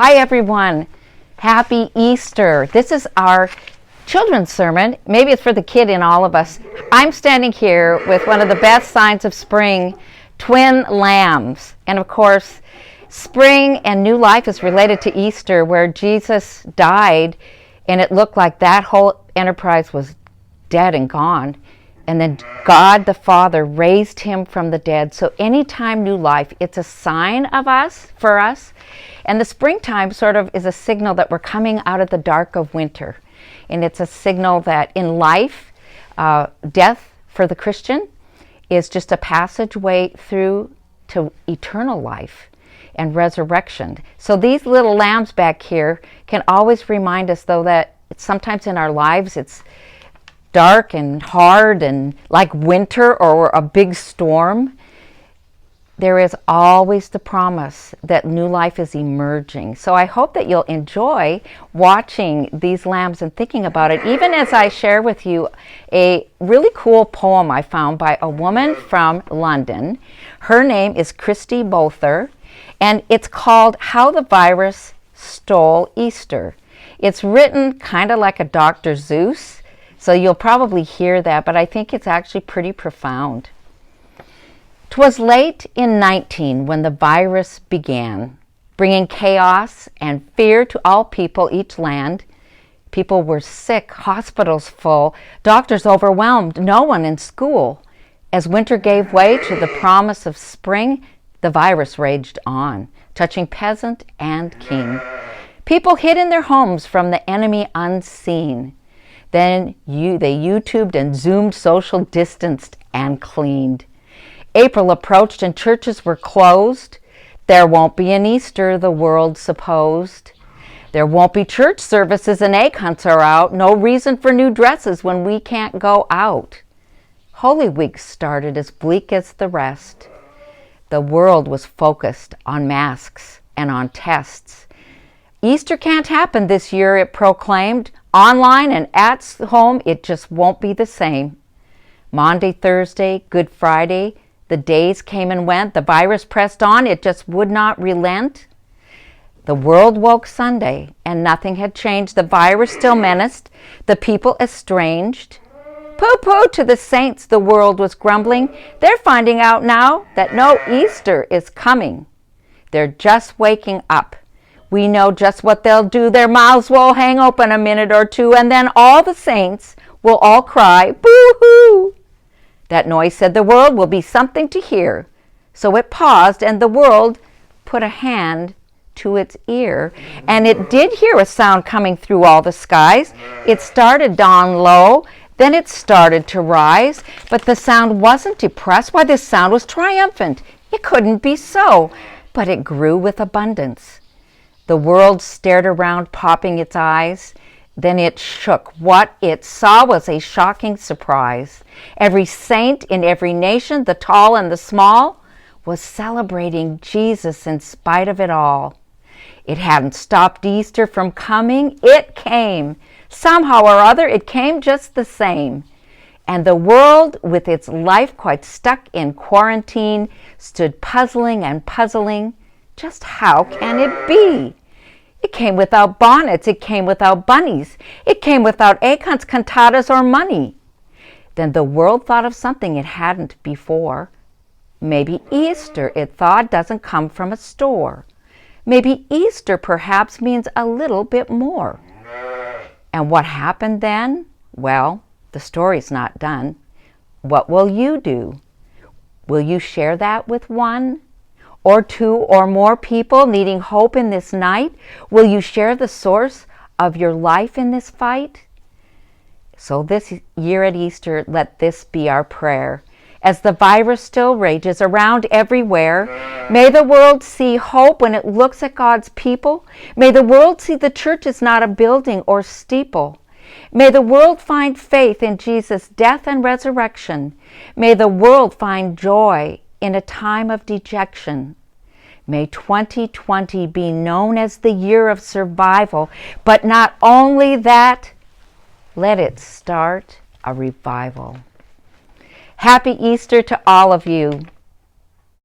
Hi everyone, happy Easter. This is our children's sermon. Maybe it's for the kid in all of us. I'm standing here with one of the best signs of spring, twin lambs. And of course, spring and new life is related to Easter, where Jesus died and it looked like that whole enterprise was dead and gone. And then God the Father raised him from the dead. So anytime new life, it's a sign of us, for us. And the springtime sort of is a signal that we're coming out of the dark of winter. And it's a signal that in life, death for the Christian is just a passageway through to eternal life and resurrection. So these little lambs back here can always remind us, though, that sometimes in our lives it's dark and hard and like winter or a big storm. There is always the promise that new life is emerging. So I hope that you'll enjoy watching these lambs and thinking about it, even as I share with you a really cool poem I found by a woman from London. Her name is Christy Bother, and it's called How the Virus Stole Easter. It's written kind of like a Dr. Seuss, so you'll probably hear that, but I think it's actually pretty profound. 'Twas late in 19 when the virus began, bringing chaos and fear to all people, each land. People were sick, hospitals full, doctors overwhelmed, no one in school. As winter gave way to the promise of spring, the virus raged on, touching peasant and king. People hid in their homes from the enemy unseen. Then they YouTubed and Zoomed, social distanced and cleaned. April approached and churches were closed. There won't be an Easter, the world supposed. There won't be church services and egg hunts are out. No reason for new dresses when we can't go out. Holy Week started as bleak as the rest. The world was focused on masks and on tests. Easter can't happen this year, it proclaimed. Online and at home, it just won't be the same. Monday, Thursday, Good Friday, the days came and went. The virus pressed on, it just would not relent. The world woke Sunday, and nothing had changed. The virus still menaced, the people estranged. Pooh-pooh to the saints, the world was grumbling. They're finding out now that no Easter is coming. They're just waking up. We know just what they'll do. Their mouths will hang open a minute or two, and then all the saints will all cry, boo-hoo. That noise said the world will be something to hear. So it paused, and the world put a hand to its ear, and it did hear a sound coming through all the skies. It started down low, then it started to rise, but the sound wasn't depressed. Why, this sound was triumphant. It couldn't be so, but it grew with abundance. The world stared around, popping its eyes. Then it shook. What it saw was a shocking surprise. Every saint in every nation, the tall and the small, was celebrating Jesus in spite of it all. It hadn't stopped Easter from coming. It came. Somehow or other, it came just the same. And the world, with its life quite stuck in quarantine, stood puzzling and puzzling. Just how can it be? It came without bonnets, it came without bunnies, it came without egg hunts, cantatas, or money. Then the world thought of something it hadn't before. Maybe Easter, it thought, doesn't come from a store. Maybe Easter perhaps means a little bit more. And what happened then? Well, the story's not done. What will you do? Will you share that with one or two or more people needing hope in this night? Will you share the source of your life in this fight? So this year at Easter, let this be our prayer. As the virus still rages around everywhere, may the world see hope when it looks at God's people. May the world see the church is not a building or steeple. May the world find faith in Jesus' death and resurrection. May the world find joy in a time of dejection. May 2020 be known as the year of survival, but not only that, let it start a revival. Happy Easter to all of you.